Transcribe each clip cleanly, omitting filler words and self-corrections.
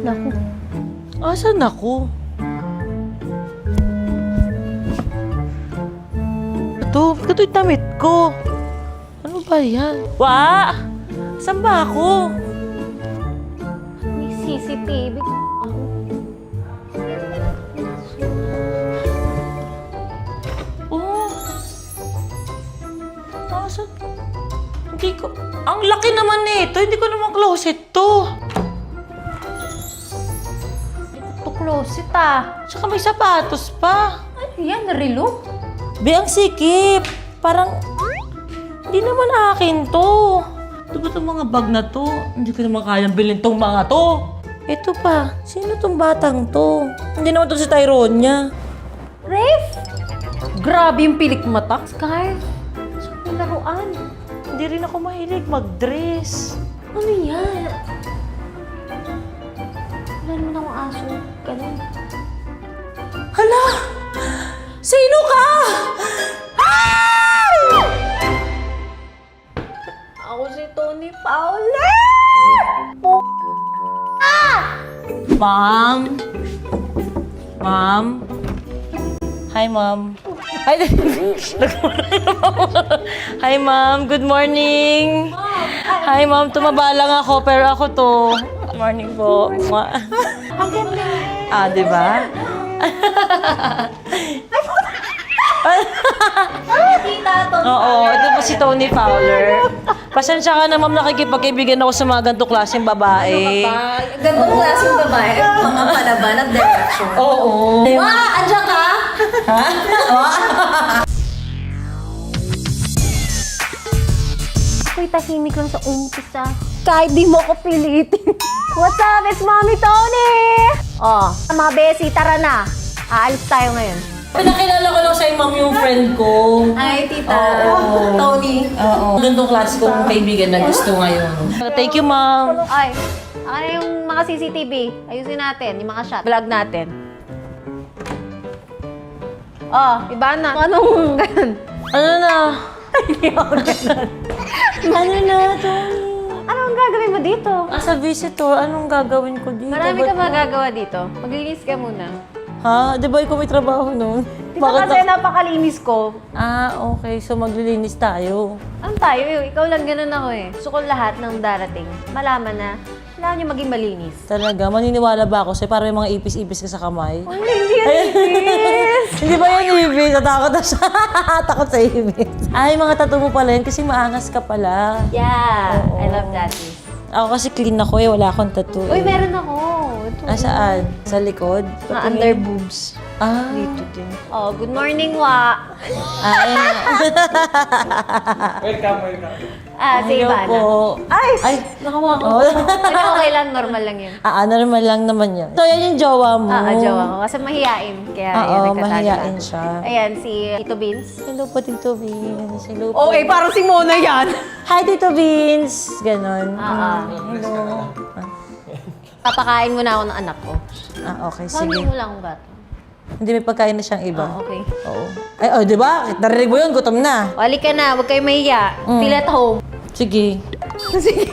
naku. Asan ako? Ito yung damit ko. Ano ba yan? Wa! Saan ba ako? May CCTV. Oh. Asan? Hindi ko... Ang laki naman nito. Hindi ko naman closet to. Ito closet ah. Tsaka may sapatos pa. Ano yan? Relo? Be, ang sikip. Parang... Hindi naman akin to. Ito ba itong mga bag na to? Hindi ko naman kayang bilhin tong mga to. Ito pa. Sino tong batang to? Hindi naman to si Tyronia. Rafe? Grabe yung pilik mata. Scarf? Saan yung laruan? Hindi rin ako mahilig mag-dress. Ano yan? Wala naman akong aso. Ganun. Hala! Sino ka? Ay! Ako si Tony Fowler! Ma'am? Ma'am? Hi, Ma'am. Hi, Hi, Ma'am. Good morning. Hi, Ma'am. Tumaba lang ako, pero ako to. Good morning po. Ang ganda. Ah, di ba? Kita to. Oo, ito po si Tony Fowler. Pasensya ka na, Ma'am, nakikipagkaibigan ako sa mga ganito klaseng babae. Gandong klaseng babae. Mga palaban at direction. Oo. Andiyan ka? Ako'y tahimik lang sa umpisa. Kahit di mo ko pilitin. What's up? It's Mommy Tony! Oh, mga besi, tara na. Aalis tayo ngayon. Pinakilala ko lang sa'yo, Ma'am, yung friend ko. Hi, tita. Oo. Tony. Oo. Ganitong klase kong kaibigan na gusto ngayon. Thank you, Ma'am. Ay, ano yung mga CCTV? Ayusin natin, yung mga shot. Vlog natin. Oh, iba na. Anong ganun? Ano na? Hindi ako ganun. Ano na, Tony? Anong gagawin mo dito? As a visitor, anong gagawin ko dito? Marami Ba't ka magagawa dito. Maglinis ka muna. Ha? Di ba ikaw may trabaho nun? Di ba kasi napakalinis ko? Ah, okay. So, maglilinis tayo. Ang tayo eh. Ikaw lang ganun ako eh. Gusto ko lahat ng darating. Malaman na kailangan nyo maging malinis. Talaga? Maniniwala ba ako sa'yo? Para may mga ipis-ipis ka sa kamay? Ay, hindi yan ipis! Hindi ba yan ibis? Natakot na siya. Takot sa ibis. Ay, mga tattoo mo pala yan kasi maangas ka pala. Yeah, Oo. I love tattoos. Ako kasi clean ako eh. Wala akong tattoo. Uy, meron ako. Ito. Ah, saan? Sa likod? Mga under boobs. Ah. Dito din. Oh, good morning, Wa. Ay. Welcome. Ah, si Hello Ivana. po. Ay! Ay. Nakawa ko. Oh. Pero okay lang, normal lang yun. Normal lang naman yan. So, yan yung jowa mo. Jowa ko. Kasi mahihain. Kaya Oo, yun, nagtatago. mahihain siya. Ayan, si Tito Vince. Hello po, Tito Vince. Hello po. Okay, parang si Mona yan. Hi, Tito Vince. Ganon. Hello. Papakain mo na ako ng anak ko. Okay, Sabi sige. mo lang kung gato. Hindi may pagkain na siyang iba. Okay. Oo. Ay, di ba? Narinig mo yun, gutom na. Wali ka na, huwag kayo mahiya. Feel at home. Sige. Sige.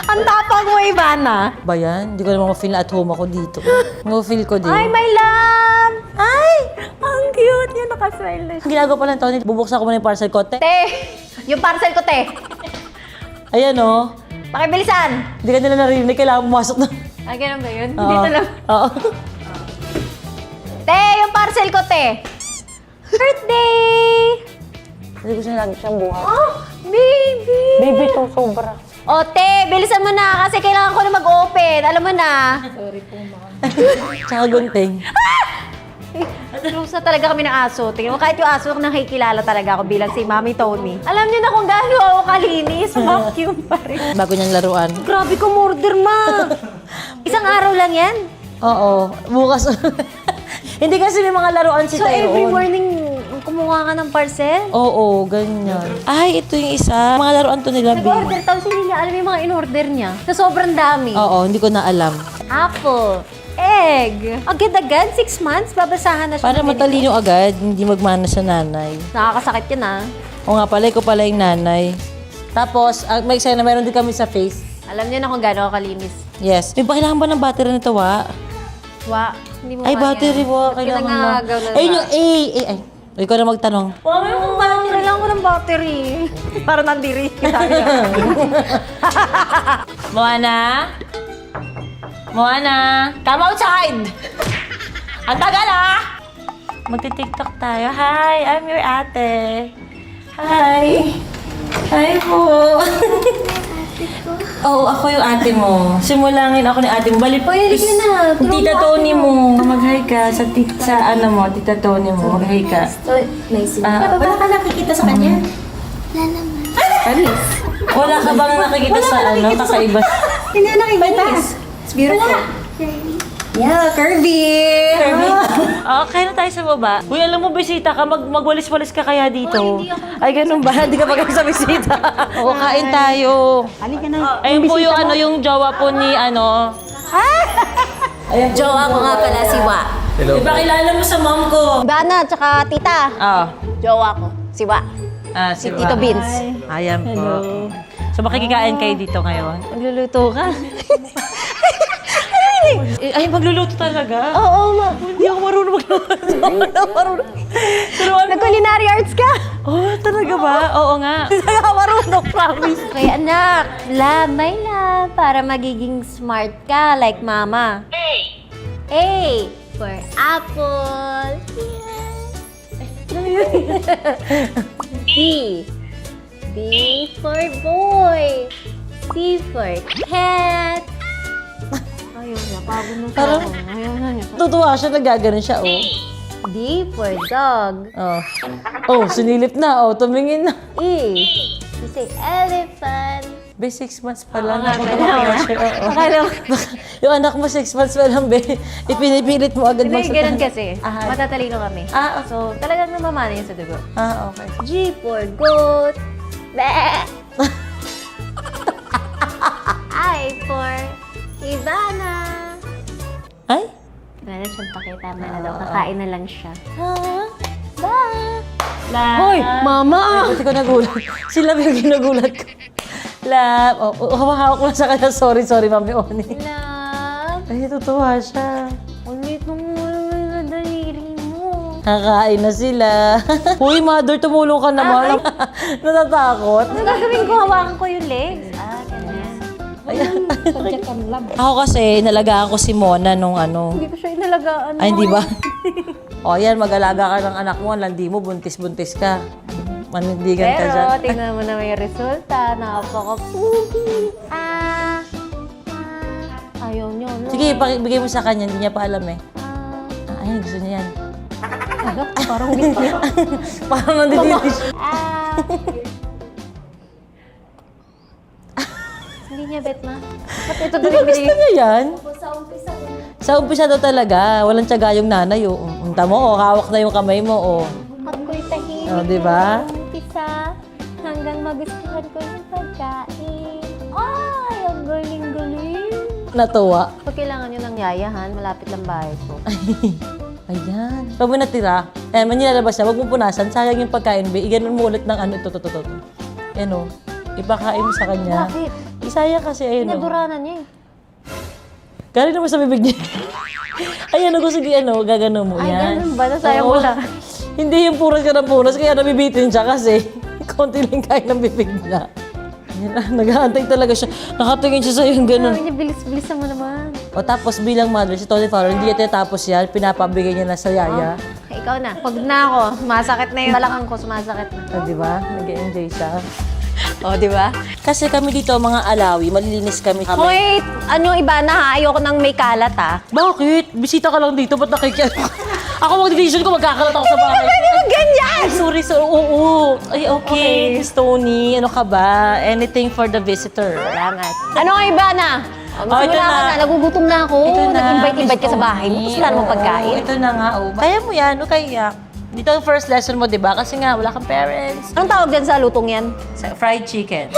Ang tapang mo, Ivana. Ba yan? Hindi ko naman ma-feel na at home ako dito. Ma-feel ko din. Ay, my love! Ay! Ang cute niya, nakasmile na siya. Ang ginagawa pala, Tony, bubuksan ko muna yung parcel ko. Te. Te! Yung parcel ko, te. Ayan, oh. Pakibilisan! Hindi ka nila narinig. Kailangan pumasok na. Ay, ganun ba yun? Oo. Dito lang. Oo. Te, yung parcel ko, te. Birthday! Hindi ko siya lagi siyang buhay. Oh, baby! Baby, to sobra. O, te, bilisan mo na kasi kailangan ko na mag-open. Alam mo na. Tsaka gunting. Trusa talaga kami ng aso. Tingnan mo, kahit yung aso, nakikilala talaga ako bilang si Mami Tony. Alam niyo na kung gaano ako kalinis. Vacuum pa rin. Bago niyang laruan. Grabe ko murder, ma. Isang araw lang yan. Oo. Bukas. Hindi kasi may mga laruan si So, every Tyrone. morning, kumuha ka ng parcel? Oo, ganyan. Ay, ito yung isa. Mga laruan to nila, babe. Nag-order, tapos hindi niya alam yung mga in-order niya. Na sobrang dami. Oo, hindi ko na alam. Apple, egg. Agad-agad, 6 months, babasahan na siya. Para ng ganito. matalino agad, hindi magmana sa nanay. Nakakasakit yan, ah. O nga pala, ko pala yung nanay. Tapos, may isa na meron din kami sa face. Alam niyo na kung gaano ako kalinis. Yes. May ba kailangan ba ng battery nito, wa? Hindi mo Ay, kaya. battery mo. Ba't Kailangan mo. kinangagaw na Ayun yung A. Ay. Ikaw na magtanong. Mami, kung bakit kailangan ko ng battery? Para nandiri. Sabi niya. Moana? Moana? Come outside! Ang tagal ah! Magti-tiktok tayo. Hi, I'm your ate. Hi. Hi po. Oo, ako yung ate mo. Simulangin ako ni ate mo. Balik po. halika na. Tulungan Tita mo Tony mo. Mag-hi ka sa, ano mo, Tita Tony mo. Mag-hi ka. Nice. Wala ka nakikita sa kanya? Wala ka bang nakikita sa ano, kakaiba? Hindi na nakikita. It's beautiful. Yeah, Kirby! Okay na tayo sa baba. Uy, alam mo, bisita ka, magwalis-walis ka kaya dito. Ay, ganun ba? Hindi ka pa sa bisita. Oo, kain tayo. Halika na. Ayun po yung ano, yung jowa po ni ano. Ayun, Jowa ko nga pala si Wa. Hello. Diba kilala mo sa mom ko? Dana, tsaka tita. Jowa ko. Si Wa. Si Tito Vince. Ayan po. So, makikikain kayo dito ngayon? Nagluluto ka? Ay, magluluto talaga? Oo, ma. Hindi ako marunong magluto. Pero ano? Nag-culinary arts ka? Oh, talaga ba? Oo nga. Hindi ka marunong, promise. Okay, anak. Lamay na para magiging smart ka like mama. A for apple. B. B for boy. C for cat. Ayaw niya, pagod na siya. Parang- Ayaw na niya. Tutuwa siya, nagaganon siya, oh. D for dog. Oh. Oh, sinilip na. Oh, tumingin na. E. You say elephant. Be, 6 months pa lang. Akala ko. Yung anak mo, 6 months pa lang, be. Ipinipilit mo agad Hindi, ganun kasi. Ah. Matatalino kami. Ah, okay. So, talagang namamana yun sa dugo. Ah, okay. G for goat. Bleh. I for Ivana. Ay? Wala na siyang pakita na daw. Kakain na lang siya. Ha? Ba? Hoy, Mama! Ba't ko nagulat? Sila yung ginagulat ko. Lab. Oh, hawak ko na sa kanya. Sorry, Mami Oni. Love. Ay, tutuwa siya. Ulit mong na daliri mo. Kakain na sila. Uy, mother, tumulong ka naman. Natatakot. Ano gagawin ko? Hawakan ko yung legs. Ganyan. Ako kasi, nalagaan ko si Mona nung ano. Hindi ko siya inalagaan. Ay, hindi ba? O, yan, mag-alaga ka ng anak mo. Ang landi mo, buntis-buntis ka. Manindigan ka dyan. Pero, tingnan mo na may resulta. Napaka-poopy. Ayaw niyo, no? Sige, bigay mo sa kanya. Hindi niya pa alam eh. Ayun, gusto niya yan. Parang gusto. Parang nandito siya. Hindi niya bet, ma. Ba't ito Di ba gusto niya yan? Sa umpisa ko. Sa umpisa daw talaga. Walang tiyaga yung nanay. Oh. Unta mo, oh, hawak na yung kamay mo. Oh. Ako'y tahimik. Oh, di ba? Sa umpisa, hanggang magustuhan ko yung pagkain. Ay, ang galing-galing. Natuwa. Pag kailangan nyo ng yayahan, malapit lang bahay ko. Ayan. Pag mo natira, manilalabas na, huwag mo punasan. Sayang yung pagkain, be. Iganon mo ulit ng ano, ito. Yan o. Ipakain mo sa kanya. Bakit? Isaya kasi, ayun o. Pinaduranan niya eh. Galing naman sa bibig niya. Ayan o, sige, ano, gagano mo. Ay, yan. ganun ba? Nasayang mo Oo. lang. Hindi yung puras ka ng puras, kaya nabibitin siya kasi konti lang kain ng bibig niya. Yan na, nag-aantay talaga siya. Nakatingin siya sa'yo yung ganun. Sabi niya, bilis-bilis mo naman. O tapos bilang mother, si Tony Fowler, hindi niya tinatapos yan, pinapabigay niya na sa yaya. Ay, ikaw na. Pag na ako, sumasakit na yung balakang ko, sumasakit na. O, di ba? Nag-enjoy siya. O, di ba? Kasi kami dito, mga alawi, malilinis kami. Wait, ano iba na ha? Ayoko nang may kalat ha. Bakit? Bisita ka lang dito, ba't nakikiano? Ako mag-decision ko, magkakalat ako sa bahay. Ganyan! Ay, sorry. Oo. Ay, okay. Miss Tony, ano ka ba? Anything for the visitor. Salamat. Ano nga iba na? ito Magsimula ka na. na. Nagugutom na ako. Ito na, Nag-invite-invite ka Miss sa bahay mo. Tony. Tapos wala namang pagkain. Oo, ito na nga, oh. Kaya mo yan, no kaya? Dito ang first lesson mo, di ba? Kasi nga, wala kang parents. Anong tawag dyan sa lutong yan? Fried chicken.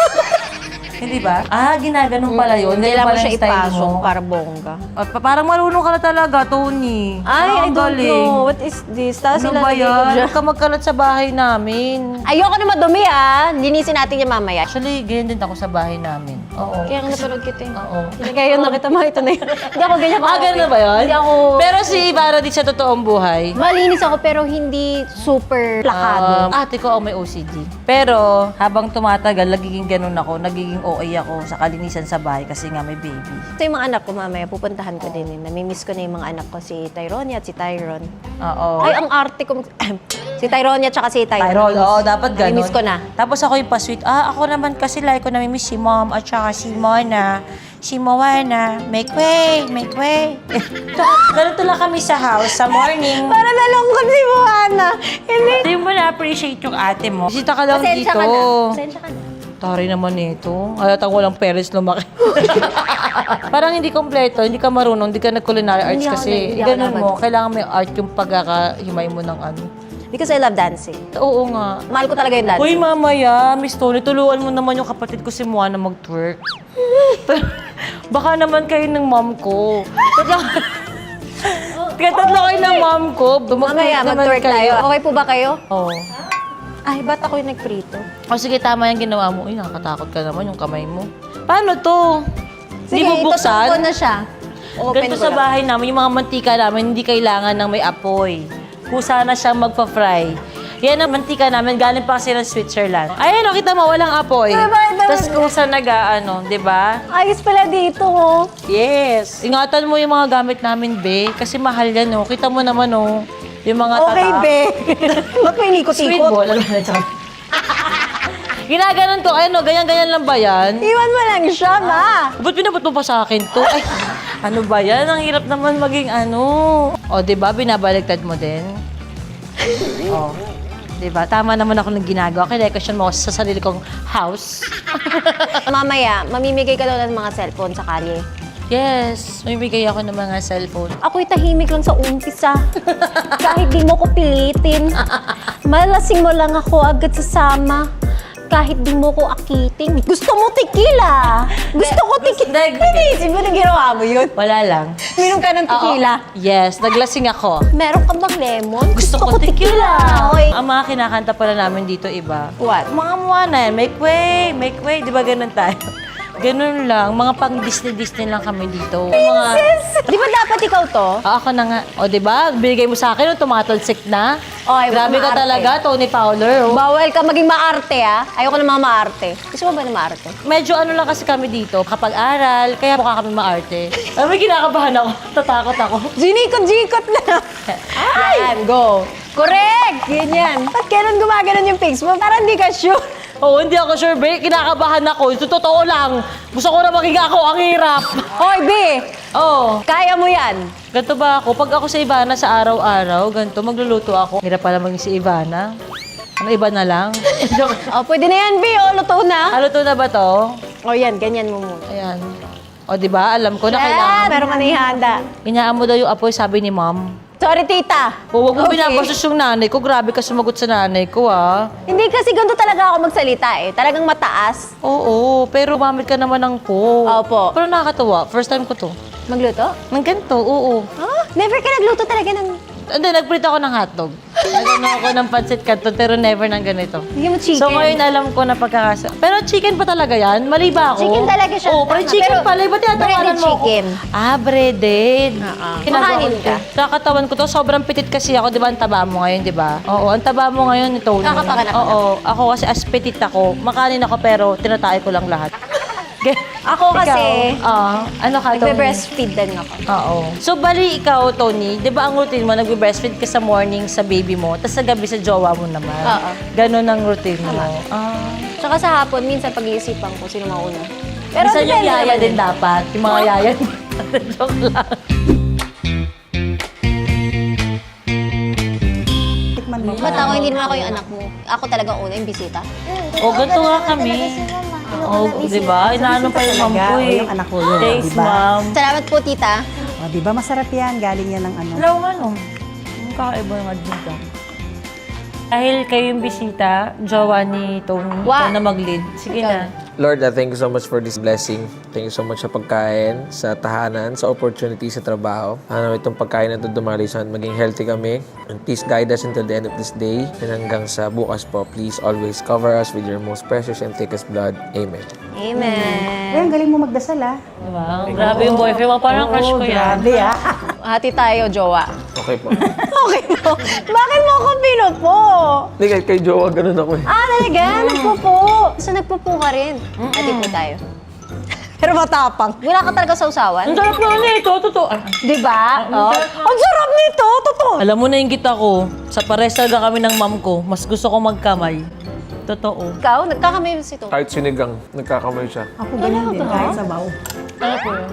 Hindi ba? Ginaganon pala yun. Ganyan Kailangan mo pala siya yung style ipasok mo. para bongga. Parang marunong ka na talaga, Tony. Ay, I Ang don't galing. know. What is this? Tapos Ano sila ba lagay ko yan? dyan. Huwag ka magkalat sa bahay namin. Ayoko na madumi ah. Linisin natin yan mamaya. Actually, ganyan din ako sa bahay namin. Oo. Kaya nga napanood kita eh. Oo. Hindi kaya yun nakita mo, ito na yun. Hindi ako ganyan ka. Ganun na ba yun? Hindi ako... Pero si Ibarra di sa totoong buhay. Malinis ako pero hindi super plakado. Ate ko may OCD. Pero habang tumatagal, nagiging ganun ako. Nagiging OA ako sa kalinisan sa bahay kasi nga may baby. Ito yung mga anak ko mamaya, pupuntahan ko din eh. Namimiss ko na yung mga anak ko, si Tyronia at si Tyron. Oo. Ay, ang arte ko. Si Tyronia at saka si Tyron. Tyrol, oo, dapat ganun. Namimiss ko na. Tapos ako yung pa-sweet. Ako naman kasi like ko namimiss si mom at saka si Mona. Si Moana, make way, make way. Ganito lang kami sa house sa morning. Para nalungkot si Moana. Hindi. Hindi mo na-appreciate yung ate mo. Bisita ka lang Pasensya dito. ka na. Pasensya ka na. Tari naman ito. Halatang walang parents lumaki. Parang hindi kompleto, hindi ka marunong, hindi ka nag-culinary arts Hindi ako kasi. hindi ako Ganun dapat. mo, kailangan may art yung pagkakahimay mo ng ano. Because I love dancing. Oo nga. Mahal ko talaga yung dancing. Uy, mamaya, Miss Tony, tulungan mo naman yung kapatid ko si Moana mag-twerk. Baka naman kayo ng mom ko. Tatlo kayo ng mom ko. Mamaya, mag-twerk tayo. Okay po ba kayo? Oo. Ay, ba't ako yung nagprito? O sige, tama yung ginawa mo. Uy, nakakatakot ka naman yung kamay mo. Paano to? Hindi mo buksan? Sige, itutok ko na siya. Open Ganito ko sa lang. bahay namin, yung mga mantika namin, hindi kailangan ng may apoy. Kusa na siyang magpa-fry. Yan ang mantika namin, galing pa kasi ng Switzerland. Ayan, o, kita mo, walang apoy. Tapos kusa di ba? Ayos pala dito, oh. Yes. Ingatan mo yung mga gamit namin, be. Kasi mahal yan, oh. Kita mo naman, oh. Yung mga Okay, be. Ba't may Sweet nikot-ikot? ball. Ginaganon ko, ayun, ganyan-ganyan lang ba yan? Iwan mo lang siya, ma. Ba't pinabot mo pa sa akin to? Ay, ano ba yan? Ang hirap naman maging ano. O, di ba? Binabaligtad mo din. O, di ba? Tama naman ako ng ginagawa. Kinekasyon mo ako sa sarili kong house. Mamaya, mamimigay ka daw ng mga cellphone sa kalye. Yes, may bigay ako ng mga cellphone. Ako'y tahimik lang sa umpisa. Kahit di mo ko pilitin. Malasing mo lang ako agad sasama. Kahit di mo ko akiting. Gusto mo tequila. Gusto ko tequila. Naisip mo na ginawa mo yun? Wala lang. Minom ka ng tequila. Oo. Yes, naglasing ako. Meron ka bang lemon? Gusto ko tequila. Oy. Ang mga kinakanta pala namin dito iba. What? Mga Moana, make way, make way. Di ba ganun tayo? Ganun lang. Mga pang Disney lang kami dito. Mga... Di ba dapat ikaw to? Ako na nga. O, di ba? Binigay mo sa akin, tumatalsik na. Oy, Grabe ka maarte. talaga, Tony Fowler. Oh. Bawal ka maging maarte, ah. Ayoko na mga maarte. Gusto mo ba na maarte? Medyo ano lang kasi kami dito, kapag aral, kaya mukha kami maarte. Ay, may kinakabahan ako. Tatakot ako. Jinikot-jikot na. Yan, go. Correct! Ganyan. Ba't ganun gumaganon yung pics mo? Parang hindi ka sure. Oo, hindi ako sure, be. Kinakabahan ako. Ito totoo lang. Gusto ko na maging ako. Ang hirap. Hoy, B! Oo. Kaya mo yan. Ganito ba ako? Pag ako sa Ivana sa araw-araw, ganito, magluluto ako. Hirap pala maging si Ivana. Ano, iba na lang? O, pwede na yan, B. O, luto na. Ano to na ba to? O, yan. Ganyan mo muna. Ayan. O, di ba? Alam ko na kailangan. Pero manihanda. Inaan mo daw yung apoy, sabi ni ma'am. Sorry, tita. O, wag mo Okay. binabastos yung nanay ko. Grabe ka sumagot sa nanay ko, ah. Hindi kasi ganito talaga ako magsalita eh. Talagang mataas. Oo, pero gumamit ka naman ng po. Opo. Pero nakakatawa. First time ko to. Magluto? Ng ganito, oo. Huh? Never ka nagluto talaga ng... Hindi, nag-print ako ng hotdog. Nagano ako ng pancit canton, pero never ng ganito. Bigyan mo chicken. So ngayon alam ko na pagkakasa. Pero chicken pa talaga yan? Mali ba ako? Chicken talaga siya. Oo, pero Tama. chicken Pero pala. Ba't tinatawanan breaded mo ako? chicken. Breaded. Makanin ka. Kakatawan ko to. Sobrang pitit kasi ako. Di ba ang taba mo ngayon, di ba? Oo, ang taba mo ngayon ni Tony. Kakapanganak ka Oo, ako kasi as petit ako. Makanin ako pero tinatay ko lang lahat. Ako kasi, ano ka, Tony? nagbe-breastfeed din ako. Oo. So, bali ikaw, Tony, di ba ang routine mo, nagbe-breastfeed ka sa morning sa baby mo, tapos sa gabi sa jowa mo naman. Oo. Ganon ang routine mo. Tsaka sa hapon, minsan pag-iisipan ko sino mauna. Pero yung depende yaya naman din dapat. Yung mga yaya. Joke lang. Ba't ako hindi naman ako yung anak mo? Ako talaga una yung bisita. O, ganito nga kami. O, di ba? Inaano pa yung mom ko eh. Yung anak ko yun, Thanks, di ba? ma'am. Salamat po, tita. O, di ba masarap yan? Galing yan ng ano. Hello, ano? Ang kakaiba yung admita. Dahil kayo yung bisita, jowa ni Tony, ikaw Wow. na mag-lead. Sige Ikaw. na. Lord, thank you so much for this blessing. Thank you so much sa pagkain, sa tahanan, sa opportunity sa trabaho. Itong pagkain na ito dumali sa maging healthy kami. And please guide us until the end of this day. And hanggang sa bukas po, please always cover us with your most precious and thickest blood. Amen. Amen. Eh, ang galing mo magdasal, ah. Diba? Grabe yung boyfriend mo. Parang crush ko yan. Grabe, ah. Hati tayo, jowa. Okay po. Okay po. Bakit mo ako pinupo? Hindi, kay Jowa, ganun ako eh. Ah, talaga? Nagpupo. So, nagpupo ka rin. Hati po tayo. Pero matapang. Wala ka talaga sa usawan. Ang sarap naman ito. Totoo. Di ba? Oh. Ang sarap nito. Totoo. Alam mo na yung kita ko. Sa pares talaga kami ng mom ko. Mas gusto ko magkamay. Totoo. Ikaw, nagkakamay ito. Kahit sinigang, nagkakamay siya. Ako ganyan din, kahit sabaw. Ano po yun?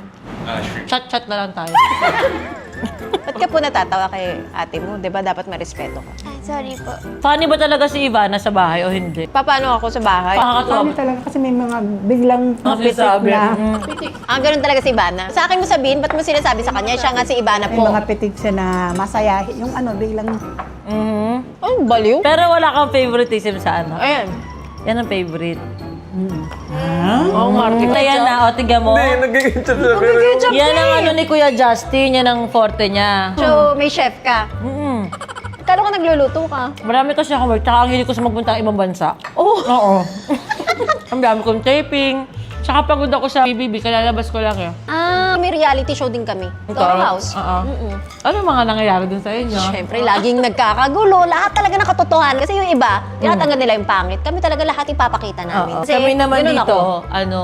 Chat-chat na lang tayo. Ba't ka po natatawa kay ate mo? Di ba dapat marespeto ka? Ay, sorry po. Funny ba talaga si Ivana sa bahay o hindi? Paano ako sa bahay? Nakakatawa. Ano talaga kasi may mga biglang mapitik sinasabi. na. Ganun talaga si Ivana. Sa akin mo sabihin, ba't mo sinasabi sa kanya? Siya nga si Ivana May po. mga pitik siya na masaya. Yung ano, biglang Mhm. Ay, baliw. Pero wala kang favoritism sa ano? Ayan. Yan ang favorite. Oh, Marky. Ayan na, o, tingnan mo. Hindi, nag-ketchup na pero... Yan ang ano ni Kuya Justin, yan ang forte niya. So, may chef ka. Mm. Kano ka nagluluto ka? Marami kasi ako work, tsaka ang hilig ko sa magpunta ng ibang bansa. Oh. Oo. Ang dami kong taping. Tsaka pagod ako sa BBB, kalalabas ko lang eh. Ah, may reality show din kami. Toro House. Oo. Mm-mm. Ano yung mga nangyayari dun sa inyo? Siyempre, laging nagkakagulo. Lahat talaga nakatotohanan. Kasi yung iba, tinatanggal nila yung pangit. Kami talaga lahat ipapakita namin. Oo. Kasi Kami naman ganun dito, ako.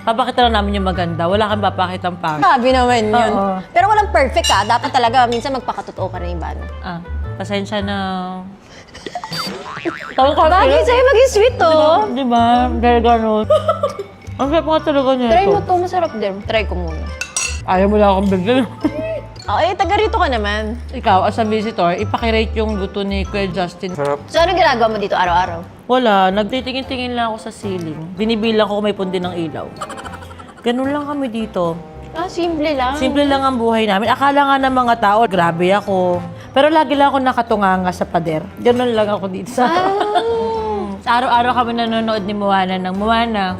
papakita lang namin yung maganda. Wala kang papakita ang pangit. Sabi naman yun. Oo. Pero walang perfect ha. Dapat talaga minsan magpakatotoo ka rin yung bano. Pasensya na. Tawag ka Bagay sa'yo maging sweet to. Di ba? Dahil ganun. Ang sarap nga talaga niya Try ito. mo to, masarap din. Try ko muna. Ayaw mo lang akong bigyan. Taga rito ka naman. Ikaw, as a visitor, ipakirate yung luto ni Kuya Justin. Sarap. So, ano ginagawa mo dito araw-araw? Wala, nagtitingin-tingin lang ako sa ceiling. Binibilang ko kung may pundi ng ilaw. Ganun lang kami dito. Ah, simple lang. Simple lang ang buhay namin. Akala nga ng mga tao, grabe ako. Pero lagi lang ako nakatunganga sa pader. Ganun lang ako dito sa... Araw-araw kami nanonood ni Moana ng Moana.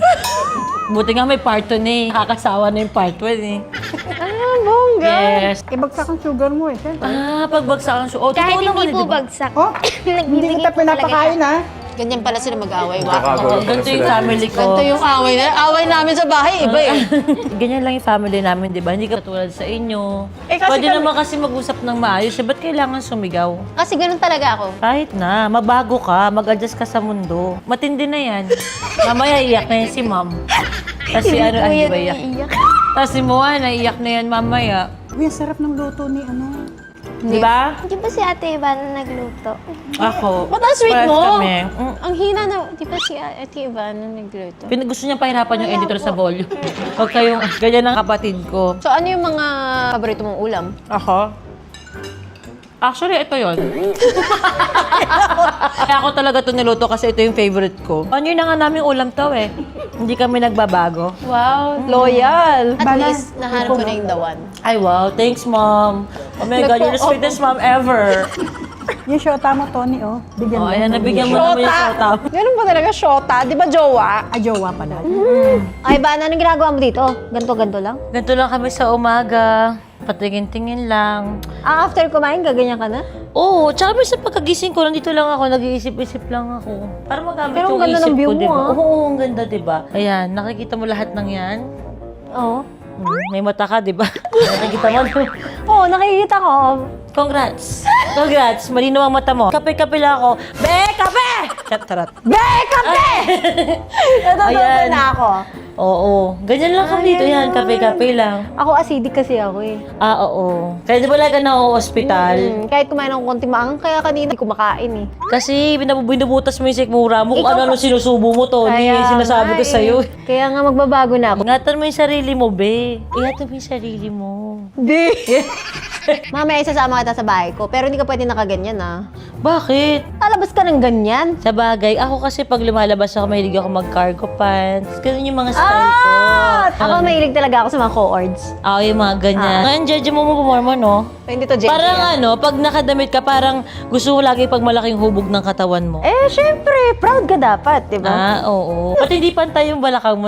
Buti nga may part 2 eh. Nakakasawa na yung part 1 eh. Ah, bongga. Yes. ibagsak ang sugar mo eh. Siyempre. Pagbagsak ang oh, Kahit totoo naman, hindi po di ba? bagsak. Oh, hindi Nagbibigay kita po talaga pinapakain, siya. ha? Ganyan pala sila mag-away. Nagkakagulo pala Ganito yung sila. family ko. Ganito yung away na. Away namin sa bahay, iba eh. Ganyan lang yung family namin, di ba? Hindi katulad sa inyo. Eh, kasi Pwede kami- naman kasi mag-usap ng maayos. Eh, ba't kailangan sumigaw? Kasi ganun talaga ako. Kahit na, mabago ka, mag-adjust ka sa mundo. Matindi na yan. Mamaya iyak na yan si ma'am. Tapos si ano, ay, ba iyak? Tapos si Moana, iyak na yan mamaya. Uy, ang sarap ng luto ni ano. Di ba? Hindi ba si Ate Ivana nagluto? Ako. Ba't ang sweet parehas mo? kami. Ang hina na, di ba si Ate Ivana nagluto? Gusto niya pahirapan yung editor sa volume. Huwag kayong, ganyan ang kapatid ko. So, ano yung mga paborito mong ulam? Ako? Actually, ito yon. Kaya ako talaga ito niluto kasi ito yung favorite ko. Ano yun na nga namin ulam to eh. Hindi kami nagbabago. Wow, loyal. At Bala. least, nahanap ko na yung the one. Ay wow, thanks mom. Oh my God, you're the sweetest mom ever. Yung shota mo, Tony, oh. Bigyan Oh, mo. ayan, nabigyan mo naman yung shota. Ganun pa talaga, shota. Di ba, jowa? Jowa pala. Ay, ba, anong ginagawa mo dito? Ganto-ganto lang? Ganito lang kami sa umaga. Patingin-tingin lang. After kumain, gaganyan ka na? Oo, tsaka minsan pagkagising ko, nandito lang ako, nag-iisip-isip lang ako. Para magamit Pero ang yung ganda isip ng view ko, mo, diba? ah. Oo, ang ganda, diba? Ayan, nakikita mo lahat ng yan. Oo. May mata ka, diba? Nakikita mo. Oo, nakikita ko. Congrats! Congrats! Malinaw ang mata mo. Kape-kape lang ako. Be! Kape! Charot. Be, kape! Natututo Ayan. na ako. Oo. Ganyan lang kami dito yan. Kape-kape lang. Ako acidic kasi ako eh. Oo. Kaya di ba lagi na ako hospital? Kahit kumain ng konti maangang, kaya kanina hindi ko makain eh. Kasi binubutas mo yung sikmura mo kung Ikaw ano-ano sinusubo mo, Tony. Sinasabi ko nga sa'yo. eh. Kaya nga magbabago na ako. Ingatan mo yung sarili mo, be. Ingatan mo yung sarili mo. Di. Mamaya isasama kita sa bahay ko, pero hindi ka pwede nakaganyan ah. Bakit? Lalabas ka ng ganyan. Sa bagay, ako kasi pag lumalabas ako, mahilig ako mag-cargo pants. Ganun yung mga style ko. Ako mahilig talaga ako sa mga co-ords. Ako yung mga ganyan. Ang judge mo mo, no? Hindi to Jenny. Parang ano, pag nakadamit ka, parang gusto mo lagi pag malaking hubog ng katawan mo. Eh, syempre, proud ka dapat, di ba? Oo. Pati hindi pantay yung balakang mo,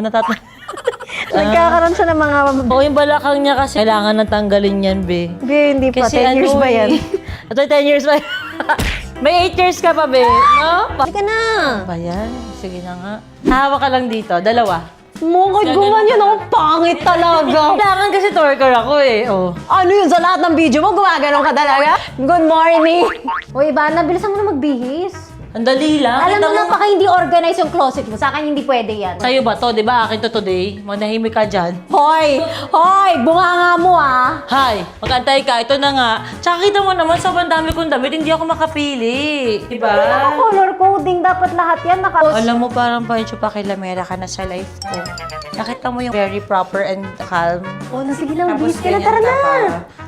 Nagkakaroon siya ng mga... Oo, yung balakang niya kasi kailangan nang tanggalin yan, be. Hindi pa, Kasi 10 years ba yan? Ito 10 years ba? May 8 years ka pa, be. No? Hindi ka na. Ba yan? Sige na nga. Hawak ka lang dito. Dalawa. Mukod gumanyan ako, pangit talaga. Kailangan kasi twerker ako eh. Oh. Ano yun, sa lahat ng video mo, gumagano'n ka talaga? Good morning! Uy, Ivana, bilisan mo na magbihis. Ang dali lang. Alam Kita mo, napaka hindi organize yung closet mo. Sa akin, hindi pwede yan. Sa'yo ba to? Di ba akin to today? Manahimik ka dyan. Hoy! Hoy! Bunganga mo, ah! Hi! Magantay ka. Ito na nga. Tsaka kita mo naman, sobrang dami kong damit. Hindi ako makapili. Di ba? Color coding, dapat lahat yan Alam mo, parang Pancho Pakilamera ka na sa life ko. Nakita mo yung very proper and calm. Oh, sige lang, Tapos bis ka na, ganyan tara na! ka.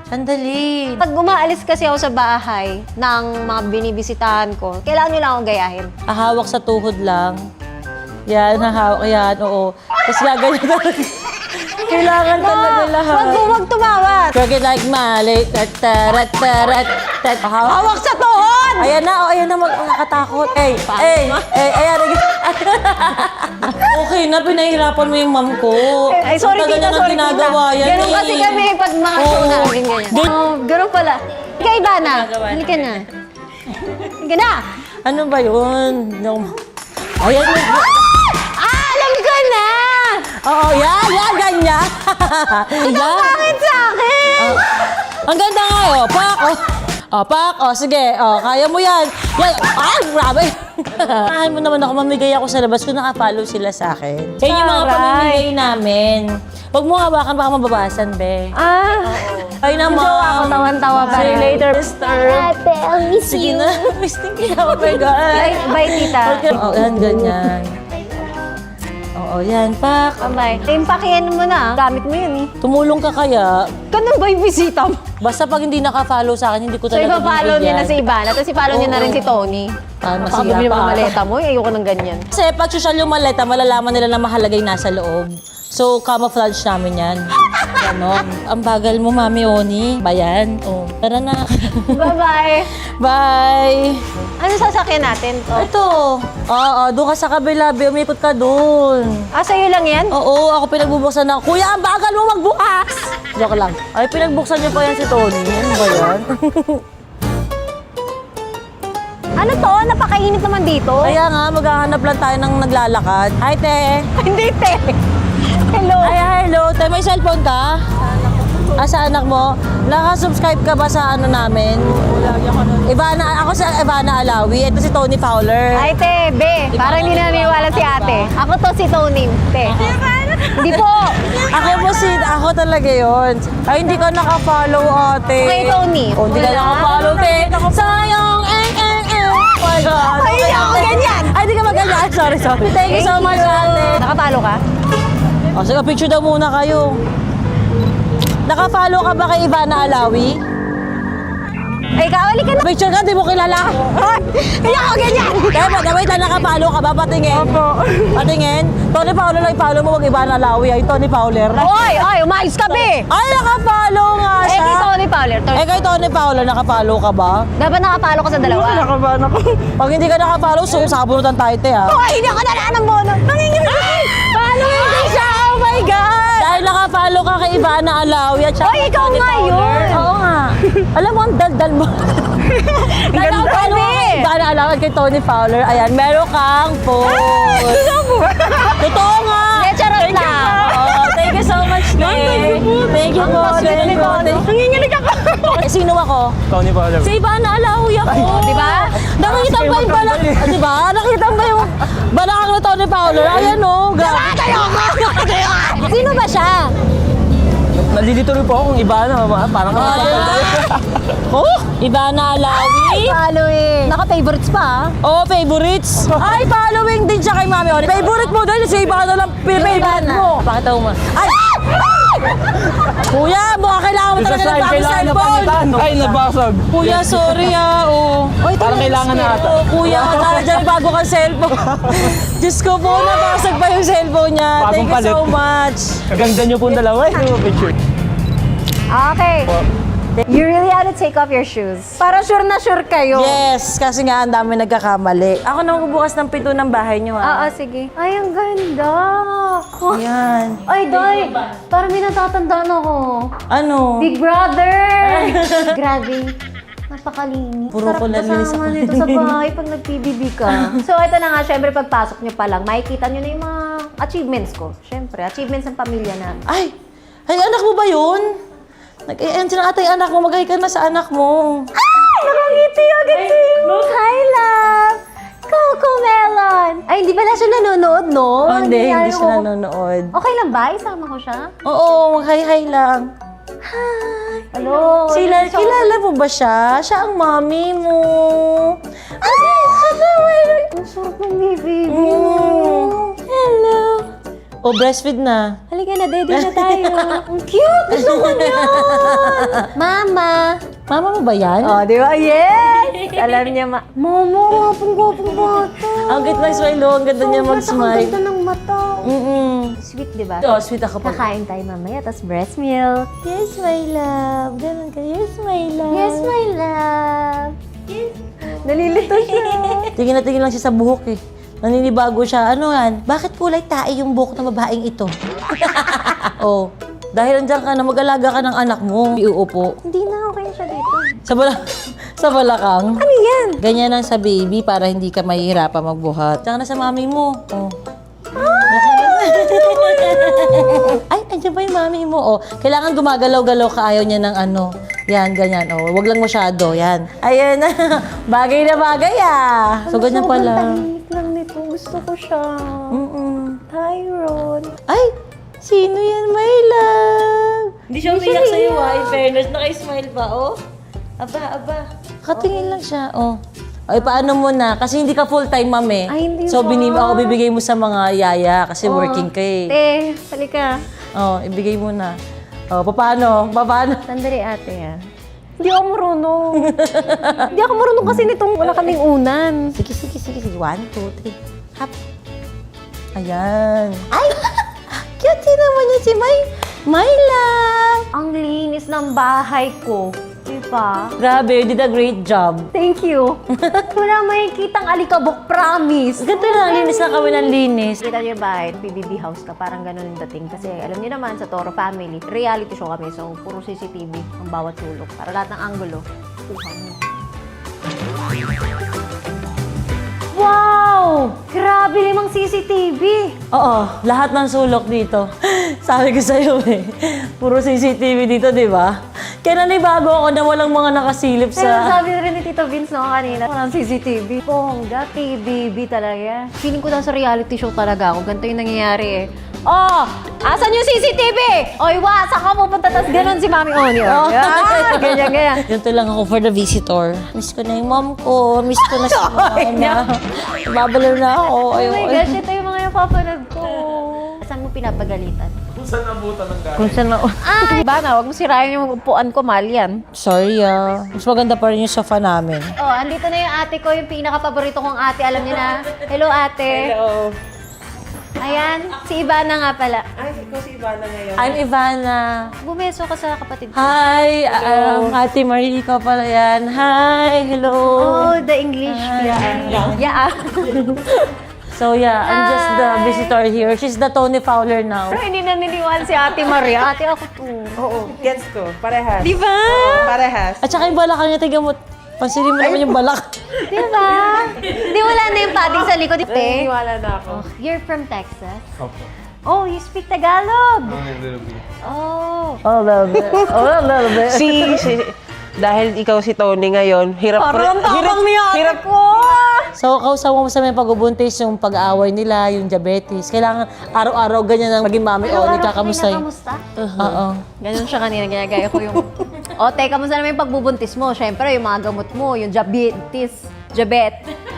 Sandali. Pag umaalis kasi ako sa bahay ng mga binibisitahan ko, kailangan nyo lang akong gayahin. Hahawak sa tuhod lang. Yan, hahawak. Yan, oo. Tapos gaganyan talaga. Kailangan talaga lahat. Huwag tumawat! Crooked like Mali. Hawak sa tuhod! Ayan na, nakatakot. Ayan. Okay na, pinahirapan mo yung mom ko. Ay, sorry Ang tagal tita, na sorry ginagawa tita. yan Ganun eh. kasi kami pag mga show Oo. namin ganyan. Gan- Oh, ganun pala. Ikaw, Ivana. Ginagawa Hindi ka na. Hindi ka na. Ano ba yun? Ayan na. Alam ko na! Oo, yan, ganyan. Yan. Bakit sa akin? Ang ganda nga, pak, pak, sige, kaya mo yan. Yan, grabe. Mahal mo naman ako, mamigay ako sa labas kung nakafollow sila sa akin. Yan yung mga Taray. pamimigay namin. Huwag mo hawakan, baka mababasan, be. Ay naman. Jowa ako, tawan-tawa pa See you rin. later, sister. Ate, I'll miss Sige you. na, misting kita. Oh my God. Bye, tita. Oo, yan, ganyan. Oo, yan, pak. Bye. Impakihan mo na. Gamit mo yun eh. Tumulong ka kaya. Ganun ba yung bisita mo? Basta pag hindi naka-follow sa akin, hindi ko So, talaga ipa-follow niya na si bibigyan. Ivana, tapos i-follow niya na rin si Tony. Masira Napakabili pa. ng maleta mo, ayoko ng ganyan. Kasi pag social yung maleta, malalaman nila na mahalaga yung nasa loob. So, camouflage namin yan. Ganon. Ang bagal mo, Mami Oni. Bayan. Oh. Tara na. Bye-bye. Bye! Ano sasakyan natin to? Ito. Oo, doon ka sa kabila. Umikot ka doon. Sa'yo lang yan? Oo, ako pinagbubuksan na. Kuya, ang bagal mo magbukas! Joke lang. Ay, pinagbuksan niyo pa yan si Tony. Ano ba yan? Ano to? Napakainit naman dito. Kaya nga, maghahanap lang tayo ng naglalakad. Hi, te. Hindi, te. Hello. Ay, hello. Te, may cellphone ka? Sa anak mo? Naka-subscribe ka ba sa ano namin? Ako si Ivana Alawi. Ito si Tony Fowler. Ay, te, be. Parang hindi naniniwala si ate. Ako to si Tony, te. Hindi po. Ako talaga yon. Ay, hindi ka naka-follow, ate. Okay, Tony. Oh, hindi ka Wala. naka-follow, te. Sayang, Oh my God. Ay, hindi ako ganyan. Ay, hindi ka maganyan. Sorry. Thank you so much, ate. Nakatalo ka? O, sige, picture daw muna kayo. Naka-follow ka ba kay Ivana Alawi? Ay, kawali ka na. Picture ka, di mo kilala. Hindi ako ganyan. Kaya ba, wait lang, naka-follow ka ba? Patingin. Opo. Patingin. Tony Fowler lang i-follow mo, wag Ivana Alawi. Ay, Tony Fowler. Oy, umayos ka, be. Ay, naka-follow nga Eh, siya. kay Tony Fowler. Kay Tony Fowler, naka-follow ka ba? Dapat nakapalo ka sa dalawa. Nakabahan ako. Pag hindi ka naka-follow, sabunutan tayo, te, ha? Hoy, hindi ako nalaan ng bono. Nanginginig ako. Paano hindi siya? Oh my God. Dahil naka-follow ka kay Ivana Alawi at saka Oy, ikaw Tony nga Fowler. yun. Oo nga. Alam mo, ang daldal mo. Dahil naka-follow ka kay Ivana Alawi at kay Tony Fowler. Ayan, meron kang phone. Totoo nga. Hindi, charot lang. Oo, thank you so much, te. Thank you po. Thank you. Nanginginig ako. Sino ako? Tony Fowler. Si Ivana Alawi ako. di ba? Nakita ba yung balak? Di ba? Nakita ba yung balakang na Tony Fowler? Ayan o. Sino ba siya? Nalilito rin po ako kung iba na, parang Oh, Ivana Alawi. Following. Naka-favorites pa, Oh, favorites. Ay, following din siya kay Mami Oni. Favorite mo dahil si Ivana lang favorite Ivana. mo. Pakita mo. Ay! Kuya, mukha kailangan mo talaga ng bagong cellphone. Ay, nabasag. Kuya, sorry oh. Parang kailangan na ata. Oh, kuya, dahil dyan bago kang cellphone. Diyos ko po, nabasag pa yung cellphone niya. Bagong Thank you so palit. much. Ganda niyo pong dalawa eh. Yung picture. Okay. You really had to take off your shoes. Para sure na sure kayo. Yes, kasi nga ang dami nagkakamali. Ako na magbubukas ng pinto ng bahay niyo, Oo, ha? sige. Ay, ang ganda. Yan. Ay, Day. Parang may natatandaan ako. Ano? Big Brother. Grabe. Napakalinis. Puro Sarap ko nalinis kasama ako. nito sa bahay pag nag-PBB ka. So, ito na nga, syempre, pagpasok nyo pa lang, makikita nyo na yung mga achievements ko. Syempre, achievements ng pamilya na. Ay, anak mo ba yun? Nag-i-end na ata yung anak mo. Mag-hi ka na sa anak mo. Ay! Nakangiti agad si Hi, love! Coco Melon! Ay, hindi pala siya nanonood, no? Oh, hindi Nangyayari siya ko. nanonood. Okay lang ba? Isama ko siya? Oo, mag-hi-hi lang. Hi! Hello! Kilala mo ba siya? Siya ang mommy mo. Ay, hello! Ang sarap ng baby. Hello. Oh, breastfeed na. Halika na, daddy na tayo. Ang cute! Gusto ko niyan! Mama! Mama mo ba yan? Oh, di ba? Yes! Alam niya, Mama, gwapong-gwapong bata. Ang cute na smile, oh. Ang ganda niya Ang mag-smile. ganda ng mata. Sweet, di ba? Oh, sweet ako pag... Kakain tayo mamaya, tapos breast milk. Yes, my love. Ganun ka. Yes, my love. Yes, my love. Yes. Nalilito siya. Tingin na tingin lang siya sa buhok eh. Naninibago siya. Ano yan? Bakit kulay tae yung buhok ng babaeng ito? Oh, dahil andyan ka na, mag-alaga ka ng anak mo. Iuupo. Hindi na okay siya dito. Sa balakang. Ano yan? Ganyan ang sa baby para hindi ka mahihirapan magbuhat. Tsaka na sa mami mo. Oh. Ay, andyan ba yung mami mo? Oh, kailangan gumagalaw-galaw ka. Ayaw niya ng ano. Yan, ganyan. Oh, wag lang masyado. Yan. Ayan na. Bagay na bagay ah. So, ganyan Sobrang pala. tahimik lang nito. Gusto ko siya. Tyron. Ay, sino yan, my love? Hindi siya umiyak sa'yo ah. In fairness, naka-smile pa, oh. Aba. Katingin lang siya, oh. Ay, paano mo na? Kasi hindi ka full-time, ma'am eh. Ay, hindi So, ba? ako bibigay mo sa mga yaya kasi working ka eh. Te, halika. Oh, ibigay mo na. Oh, paano? Sandali ate ah. Hindi ako marunong. Hindi ako marunong kasi nitong wala kaming unan. Sige. 1, 2, 3. Hop. Ayan. Ay! Cute naman yun si My love! Ang linis ng bahay ko. Diba? Grabe, you did a great job. Thank you. Wala makikitang alikabok, promise. Ganito lang, linis na kami ng linis. Kita niyo ba, PBB house ka, parang ganun yung dating. Kasi alam niyo naman, sa Toro family, reality show kami. So, puro CCTV ang bawat sulok. Para lahat ng angulo, kuha mo. Wow! Grabe limang CCTV! Oo, lahat ng sulok dito. Sabi ko sa'yo eh, puro CCTV dito, di ba? Kaya nanibago ako na walang mga nakasilip Pero sa... sabi rin ni Tito Vince no kanina, walang CCTV. Bongga, PBB talaga. Feeling ko lang sa reality show talaga ako. Ganito yung nangyayari eh. Oh! Asan yung CCTV? Oy, saan ka pupunta? Tapos ganun si Mami Oni. Oh. Ganyan. Dito lang ako for the visitor. Miss ko na yung mom ko. Miss ko na si mama. Babalo na ako. Oh my Ayoko. gosh, ito yung mga napapanood ko. Saan mo pinapagalitan? Kung saan na... Ay! Bana, wag mo sirayan yung upuan ko, mahal yan. Sorry ah. Mas maganda pa rin yung sofa namin. Oh, andito na yung ate ko, yung pinaka-paborito kong ate. Alam niyo na. Hello, ate. Hello. Ayan, si Ivana nga pala. I'm Ivana. Bumeso ka sa kapatid ko. Hi! Ate Marie, ikaw pala yan. Hi! Hello! Oh, the English. Yeah. So yeah, I'm just the visitor here. She's the Tony Fowler now. Pero hindi naniniwala si Ate Maria. Ate, ako to. Oo, gets ko. Parehas. Di ba? Parehas. At saka yung balak niya, tingnan mo. Pansinin mo naman yung balak. Di ba? Di wala na yung padding sa likod. Naniniwala na ako. You're from Texas? Oh, you speak Tagalog? Oh. Oh, a little bit. Oh, a little bit. Dahil ikaw si Tony ngayon, hirap hirap ko! So, kausawa mo sa may pag-ubuntis, yung pag-aaway nila, yung diabetes. Kailangan araw-araw ganyan ang maging mami. O, nagkakamusta yun. Kamusta? Oo. Ganun siya kanina, ginagaya ko yung... O, teka, kamusta naman yung pagbubuntis mo? Siyempre, yung mga gamot mo, yung diabetes.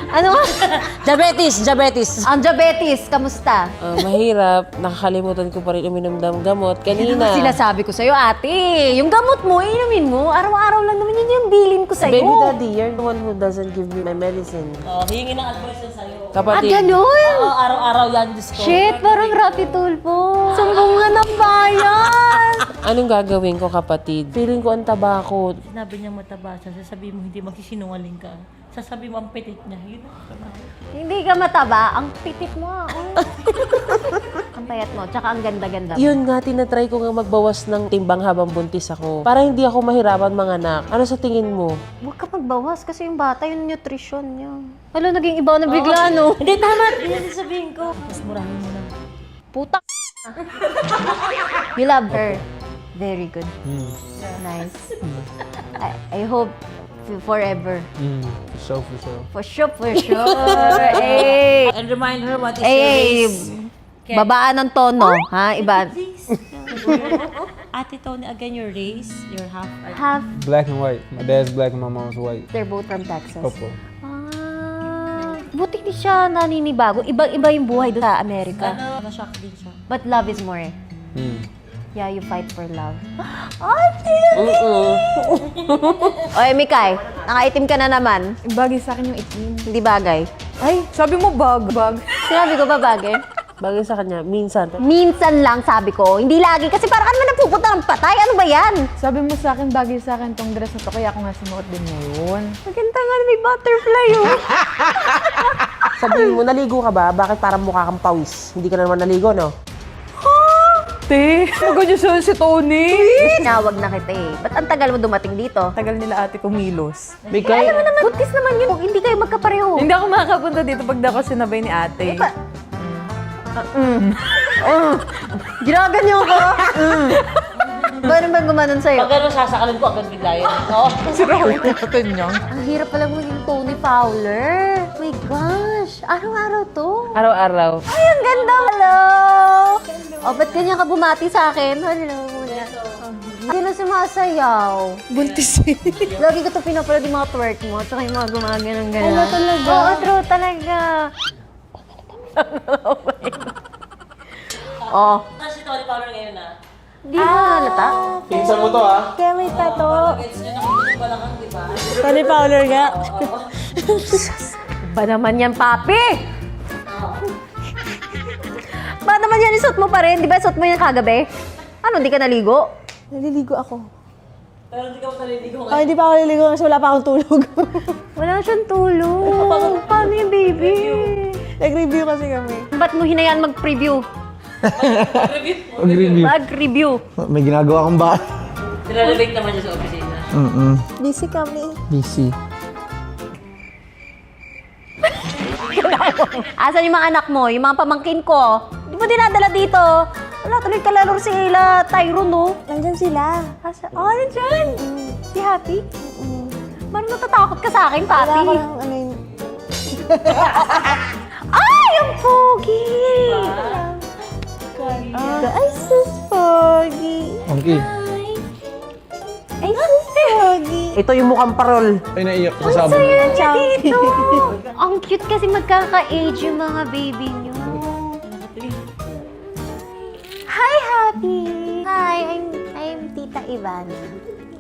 Ano nga? Diabetes. Ang diabetes, kamusta? mahirap. Nakakalimutan ko pa rin uminom ng gamot. Kanina. Sinasabi ko sa'yo, ate, yung gamot mo, inumin mo, araw-araw lang naman yun yung bilin ko sa'yo. Baby daddy, you're the one who doesn't give me my medicine. Oh, hingin ng advice na sa'yo. Kapatid. Ganun? Oo, araw-araw yan, Diyos ko. Shit, parang Rapi Tulfo. Sumbungan ng bayan! Anong gagawin ko, kapatid? Feeling ko ang taba ko. Sinabi niya mataba siya, sasabihin mo hindi magsisinungaling ka. Sasabihin mo ang petit niya. Yun. Hindi ka mataba, ang pitit mo. Ang payat mo, tsaka ang ganda-ganda mo. Yun nga, tinatry ko nga magbawas ng timbang habang buntis ako. Para hindi ako mahirapan manganak. Ano sa tingin mo? Huwag ka magbawas kasi yung bata, yung nutrition niya. Hala, naging iba na bigla, no? Hindi, tama. Yan sabihin ko. Mas murahin mo lang. Puta. You love her. Very good. Nice. I hope forever. For sure. For sure. Hey. And remind her what is your Hey, race. babaan ng tono, ha? Iba. Ate Tony, again, your race, your half. Half, Black and white. My dad's black and my mom's white. they're both from Texas. Opo. Ah, buti di siya naninibago. Ibang-iba yung buhay doon sa Amerika. Na-shock din siya. But love is more eh. Yeah, you fight for love. Ate! Oy, Mikay, nakaitim ka na naman. Bagay sa akin yung itim. Hindi bagay. Ay, sabi mo bag. Sinabi ko ba bagay? Bagay sa kanya, minsan. Minsan lang sabi ko. Hindi lagi. Kasi para ka naman napupunta ng patay. Ano ba yan? Sabi mo sa akin, bagay sa akin tong dress na to, kaya ako nga sinuot din ngayon. Maganda nga, may butterfly oh. Sabihin mo, naligo ka ba? Bakit parang mukha kang pawis? Hindi ka na naman naligo, no? Te, maganda si Tony. Tinawag na kita eh. Ba't ang tagal mo dumating dito? Tagal nila ate kumilos. Mikay, Alam mo naman, buntis naman yun. Hindi kayo magkapareho. Hindi ako makakapunta dito pag ako sinabay ni ate. Ginaganyan ka? Paano ba gumanon sa'yo? Pag gano'n, sasakalin ko agad bigla yun. No? Ang hirap pala maging Tony Fowler. Oh my gosh. Araw-araw to. araw-araw. Ay, ang ganda. Hello. Oh, ba't ganyan ka bumati sa akin? Hello. Hindi na sumasayaw. Buntis eh. Lagi ko ito pinapanood yung mga twerk mo, tsaka yung mga gumagano'n-gano'n. Ano talaga? Oo, true talaga. Oh, Si Tony Fowler ngayon na. di ba halata? Pinsan mo to, ha? Kaya may tato. Gets nyo na kung yung balakang, di ba? Tony Fowler nga. Ba naman yan, papi? Ba naman yan, isuot mo pa rin? Di ba isuot mo yan kagabi? Ano, di ka naligo? Naliligo ako. Pero hindi ka pa naliligo ngayon. Ay, hindi pa ako naliligo kasi wala pa akong tulog. Wala siyang tulog. Paano yung baby? Nag-review kasi kami. Ba't mo hinayaan mag-preview? Agree. Mag-review. May ginagawa kong ba? Nilalabate naman siya sa opisina. Busy kami. Busy. Asan yung mga anak mo? Yung mga pamangkin ko? Di mo dinadala dito? Wala tuloy kalaro si Ayla, Tyrone, no? Nandyan sila. Asa? Oh, nandiyan. Si Happy? Parang natatakot ka sa akin, Papi. ano yun. Ay, ang pogi! Ay, sus, pogi. Okay. Ay, sus, pogi. Ito yung mukhang parol. Ay, naiyak ko sa sabon. Dito. Ang cute kasi magkaka-age yung mga baby niyo. Hi, Happy! Hi, I'm Tita Ivan.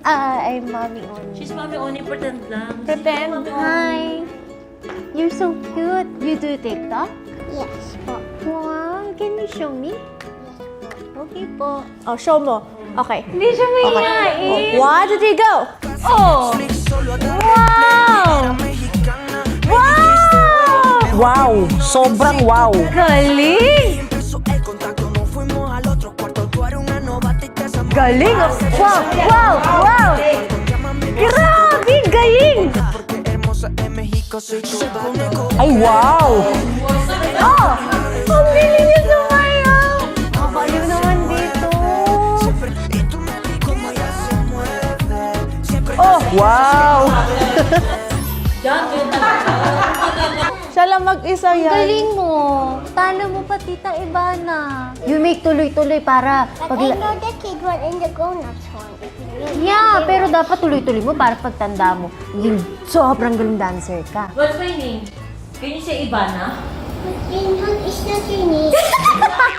I'm Mommy Oni. She's Mami Oni, pretend lang. Hi! You're so cute. You do TikTok? Yes po. Wow, can you show me? Okay po. Oh, show mo. Okay. Hindi siya mahihain. 1, 2, 3, go! Oh! Wow! Wow! Wow! Sobrang wow! Galing! Galing! Wow! Wow! Wow! Grabe! Galing! Ay, wow! Oh! Ang galing niya sumayaw! Ang baliw naman dito. Oh, wow! Siya lang mag-isa yan. Galing mo. Talo mo pa, Tita Ivana. You make tuloy-tuloy para pag... I know the kid one and the grown-ups one. Yeah, pero dapat tuloy-tuloy mo para pagtanda mo. Yung sobrang galing dancer ka. What's my name? Can you say Ivana? It's not your name.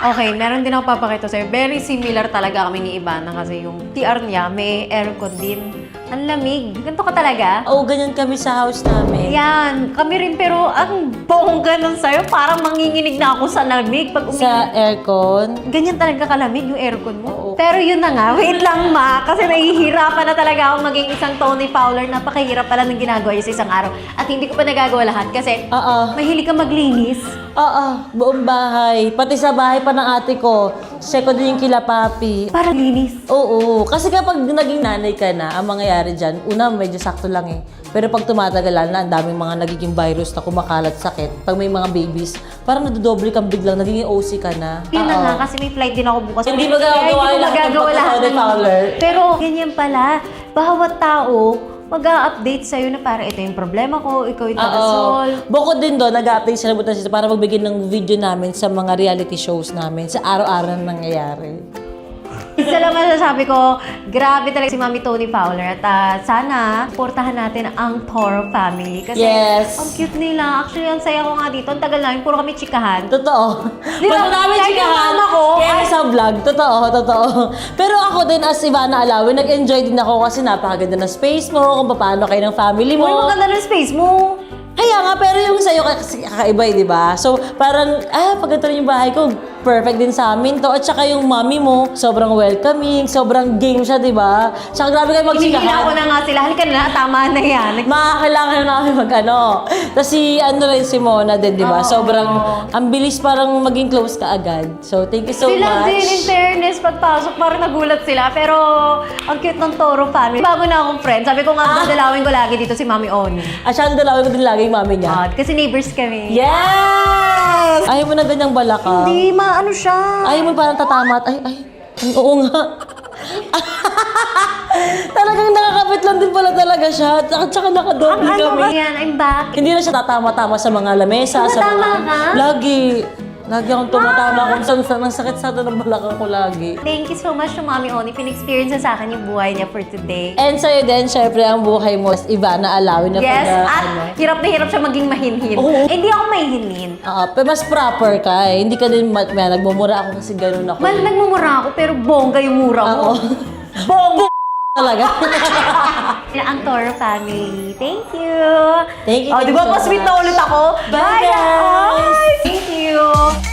Okay, meron din ako papakita sa'yo. Very similar talaga kami ni Ivana kasi yung TR niya may aircon din. Ang lamig. Ganito ka talaga? Oo, ganyan kami sa house namin. Yan, kami rin pero ang bongga nun sa'yo, parang manginginig na ako sa lamig pag Sa aircon. Ganyan talaga kalamig yung aircon mo. Pero yun na nga, wait lang ma, kasi nahihirapan na talaga ako maging isang Tony Fowler. Napakahirap pala ng ginagawa niya sa isang araw. At hindi ko pa nagagawa lahat kasi Oo. mahilig ka maglinis. Oo, buong bahay. Pati sa bahay pa ng ate ko. Second din yung kila papi. Para linis. Oo, kasi kapag naging nanay ka na, ang mangyayari dyan, una, medyo sakto lang eh. Pero pag tumatagalan na, ang daming mga nagiging virus na kumakalat sakit. Pag may mga babies, parang nadodoble kang biglang, nagiging OC ka na. Yun na Oo. nga, kasi may flight din ako bukas. Hindi Kaya magagawa hindi ko lahat ng magagawa lahat pagka-Tony Fowler. Pero ganyan pala, bawat tao, mag-a-update sa'yo na para ito yung problema ko, ikaw yung taga-solve. Bukod din doon, nag-update sila buta sila para magbigay ng video namin sa mga reality shows namin sa araw-araw na nangyayari. Isa lang masasabi ko, grabe talaga si Mami Tony Fowler at sana portahan natin ang Toro family kasi Yes. ang cute nila. Actually, ang saya ko nga dito. Ang tagal namin, puro kami chikahan. Totoo. Di ba? Mas marami Kahit yung chikahan. mama ko, Kaya sa vlog. Totoo. Pero ako din as Ivana Alawi, nag-enjoy din ako kasi napakaganda ng space mo, kung paano kayo ng family mo. Uy, maganda ng space mo. Kaya nga, pero yung sa'yo kasi kakaiba eh, di ba? So, parang, pag rin yung bahay ko, perfect din sa amin to. At saka yung mami mo, sobrang welcoming, sobrang game siya, di ba? Tsaka grabe kayo Hinihila ko magsikahan. na nga sila. Halika na, tama na yan. Makakailangan na namin mag-ano. Tapos si rin, si Mona din, di ba? Sobrang, ang bilis parang maging close ka agad. So, thank you so Sila much. din, in fairness, pagpasok, parang nagulat sila. Pero, ang cute ng Toro family. Bago na akong friend, sabi ko nga, dadalawin ko lagi dito si Mami Oni. At siya, dalawin ko din lagi yung mami niya. Kasi neighbors kami. Yes! Ayaw mo na ganyang balaka. Hindi, maano siya. Ayaw mo parang tatamat. Oo nga. Talagang nakakapit lang din pala talaga siya. At saka nakadoble Ano kami. ba yan? I'm back. Hindi na siya tatama-tama sa mga lamesa. Sa Tumatama mga... ka? Lagi. Lagi akong tumatama kung saan ang sakit sa ng balakang ko lagi. Thank you so much to Mami Oni. Pin-experience na sa akin yung buhay niya for today. And sa'yo din, syempre, ang buhay mo is Ivana Alawi na Yes, pag, at hirap na hirap siya maging mahinhin. Oo. Hindi ako mahinhin. pero mas proper ka eh. Hindi ka din, nagmumura ako kasi ganun ako. Nagmumura ako pero bongga yung mura Oo. ko. Bongga! Talaga. Ang Toro family. Thank you. Thank you. Oh, di ba so pa sweet much. na ulit ako? Bye, guys! Thank you.